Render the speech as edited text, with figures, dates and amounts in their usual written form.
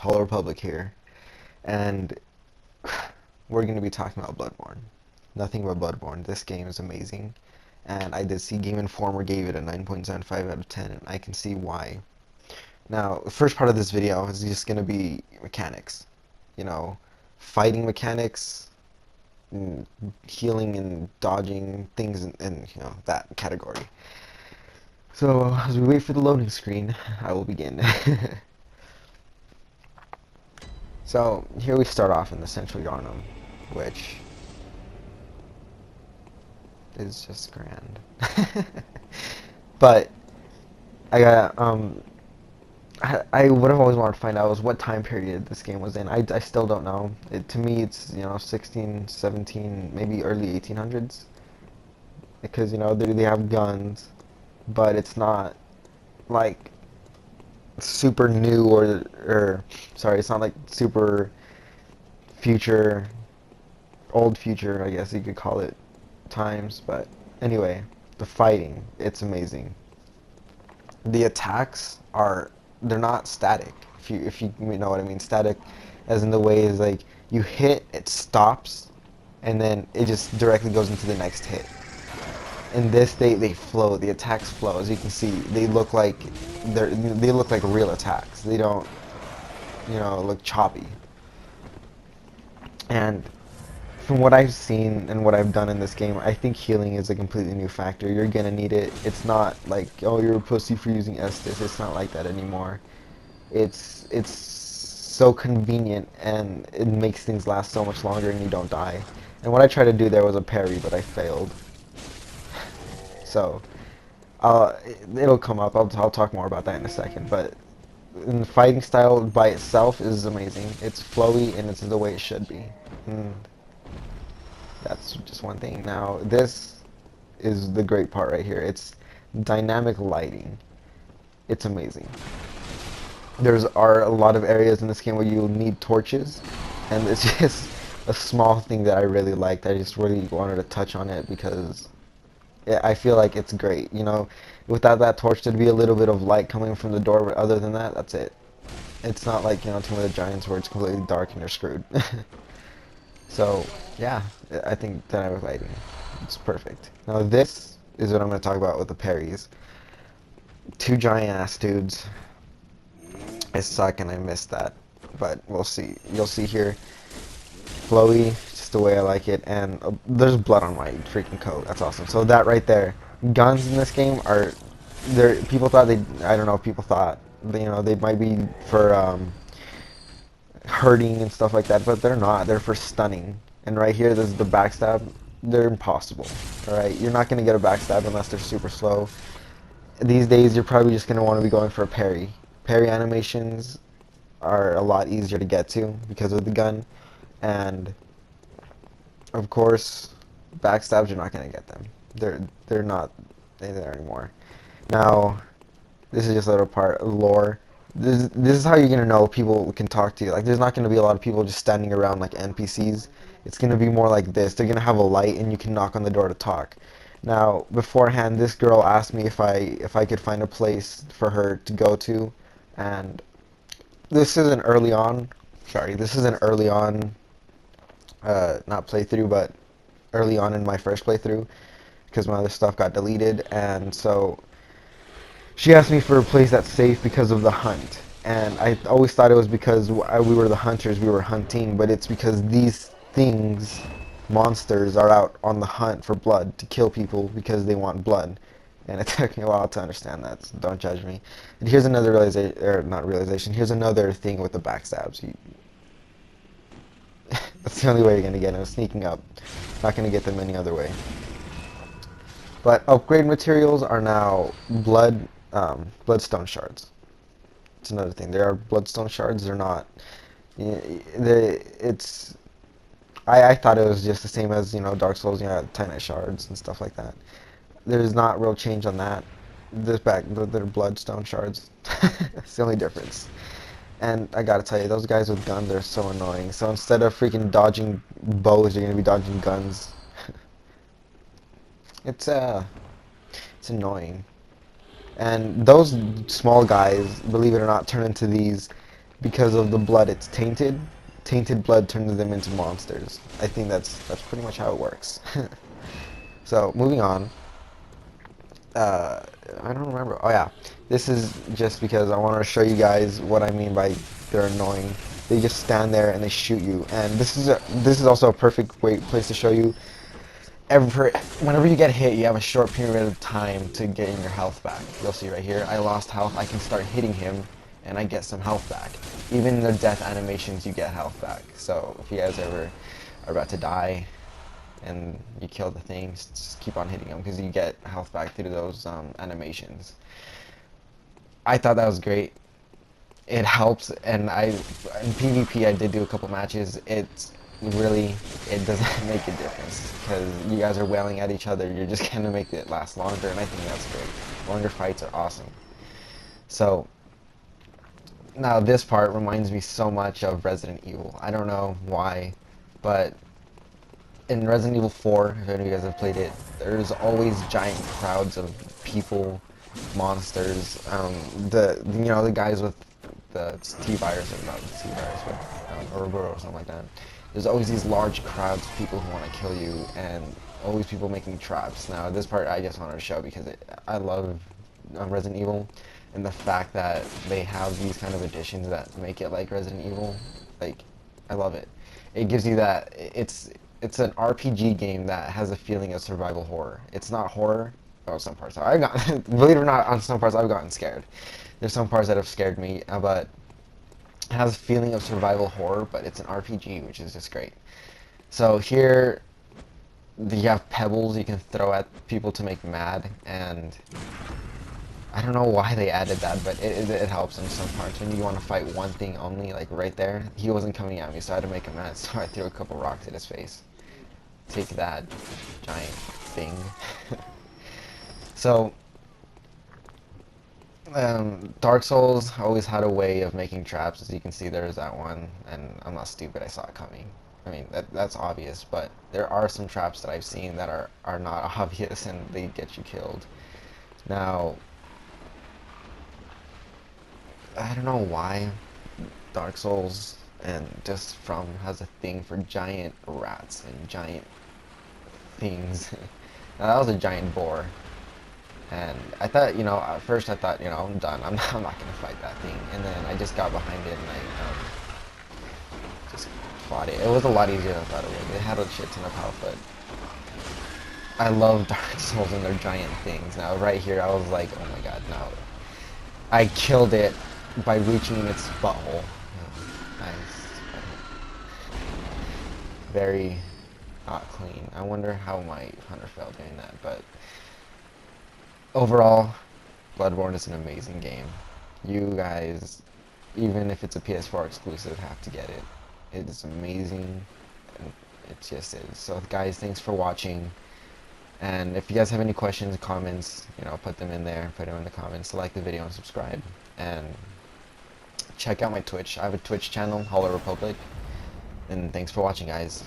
Hollow Republic here, and we're going to be talking about Bloodborne. Nothing but Bloodborne. This game is amazing, and I did see Game Informer gave it a 9.75 out of 10, and I can see why. Now, the first part of this video is just going to be mechanics. You know, fighting mechanics, healing and dodging things in that category. So, as we wait for the loading screen, I will begin. So, here we start off in the Central Yarnum, which is just grand. But, I got, I would have always wanted to find out was what time period this game was in. I still don't know. To me, it's, 16, 17, maybe early 1800s. Because, they have guns, but it's not, like, super new or sorry, it's not like super future, old future, I guess you could call it, times. But anyway, the fighting, it's amazing. The attacks they're not static, if you know what I mean. Static as in the way is like you hit, it stops, and then it just directly goes into the next hit. In this, they flow. The attacks flow. As you can see, they look like real attacks. They don't, look choppy. And from what I've seen and what I've done in this game, I think healing is a completely new factor. You're gonna need it. It's not like, oh, you're a pussy for using Estus. It's not like that anymore. It's so convenient, and it makes things last so much longer, and you don't die. And what I tried to do there was a parry, but I failed. So, it'll come up. I'll talk more about that in a second. But the fighting style by itself is amazing. It's flowy, and it's the way it should be. And that's just one thing. Now, this is the great part right here. It's dynamic lighting. It's amazing. Are a lot of areas in this game where you'll need torches, and it's just a small thing that I really liked. I just really wanted to touch on it because I feel like it's great. Without that torch, there'd be a little bit of light coming from the door, but other than that, that's it. It's not like, Tomb of the Giants where it's completely dark and you're screwed. So, yeah, I think dynamic lighting, it's perfect. Now this is what I'm going to talk about with the parries. Two giant ass dudes. I suck and I missed that, but we'll see. You'll see here. Flowy, just the way I like it, and there's blood on my freaking coat. That's awesome. So that right there, guns in this game are, people thought I don't know if people thought, they might be for hurting and stuff like that, but they're not. They're for stunning. And right here, this is the backstab. They're impossible. All right, you're not gonna get a backstab unless they're super slow. These days, you're probably just gonna want to be going for a parry. Parry animations are a lot easier to get to because of the gun. And of course, backstabs, you're not gonna get them. They're not there anymore. Now, this is just a little part of lore. This is how you're gonna know people can talk to you. Like, there's not gonna be a lot of people just standing around like NPCs. It's gonna be more like this. They're gonna have a light, and you can knock on the door to talk. Now, beforehand, this girl asked me if I could find a place for her to go to, and this is an early on. Sorry, this is an early on. Not playthrough, but early on in my first playthrough, because my other stuff got deleted, and so she asked me for a place that's safe because of the hunt. And I always thought it was because we were the hunters, we were hunting, but it's because these things, monsters, are out on the hunt for blood to kill people because they want blood. And it took me a while to understand that, so don't judge me. And here's another here's another thing with the backstabs. That's the only way you're going to get them, sneaking up. Not going to get them any other way. But upgrade materials are now bloodstone shards. It's another thing. There are bloodstone shards. They're not. I thought it was just the same as Dark Souls. Titanite shards and stuff like that. There's not real change on that. They're bloodstone shards. That's the only difference. And I gotta tell you, those guys with guns are so annoying. So instead of freaking dodging bows, you're gonna be dodging guns. It's annoying. And those small guys, believe it or not, turn into these because of the blood. It's tainted. Tainted blood turns them into monsters. I think that's pretty much how it works. So moving on. I don't remember. Oh yeah, this is just because I wanted to show you guys what I mean by they're annoying. They just stand there and they shoot you, and this is also a perfect place to show you. Whenever you get hit, you have a short period of time to gain your health back. You'll see right here. I lost health. I can start hitting him, and I get some health back. Even in the death animations, you get health back. So if you guys ever are about to die, and you kill the thing, just keep on hitting them because you get health back through those animations. I thought that was great. It helps, and in PvP I did do a couple matches. It doesn't make a difference because you guys are wailing at each other. You're just gonna make it last longer, and I think that's great. Longer fights are awesome. So now this part reminds me so much of Resident Evil. I don't know why, but in Resident Evil 4, if any of you guys have played it, there's always giant crowds of people, monsters, the guys with the T-virus, or not the T-virus, but or something like that. There's always these large crowds of people who want to kill you, and always people making traps. Now, this part I just wanted to show because I love Resident Evil, and the fact that they have these kind of additions that make it like Resident Evil, like, I love it. It gives you that, it's an RPG game that has a feeling of survival horror. It's not horror. Oh, some parts are. Believe it or not, on some parts I've gotten scared. There's some parts that have scared me, but it has a feeling of survival horror, but it's an RPG, which is just great. So here, you have pebbles you can throw at people to make mad, and I don't know why they added that, but it helps in some parts. When you want to fight one thing only, like right there, he wasn't coming at me, so I had to make him mad, so I threw a couple rocks at his face. Take that, giant thing. So, Dark Souls always had a way of making traps. As you can see, there's that one, and I'm not stupid, I saw it coming. I mean, that's obvious, but there are some traps that I've seen that are not obvious, and they get you killed. Now, I don't know why Dark Souls and just From has a thing for giant rats and giant things. Now, that was a giant boar. And I thought, at first I thought, I'm done. I'm not going to fight that thing. And then I just got behind it and I just fought it. It was a lot easier than I thought it would. It had a shit ton of health, but I love Dark Souls and their giant things. Now, right here, I was like, oh my god, no. I killed it by reaching its butthole. Nice. Very not clean. I wonder how my hunter felt doing that, but overall, Bloodborne is an amazing game. You guys, even if it's a PS4 exclusive, have to get it. It is amazing, and it just is. So guys, thanks for watching. And if you guys have any questions, comments, put them in there, put them in the comments, like the video and subscribe. And check out my Twitch. I have a Twitch channel, Hollow Republic. And thanks for watching, guys.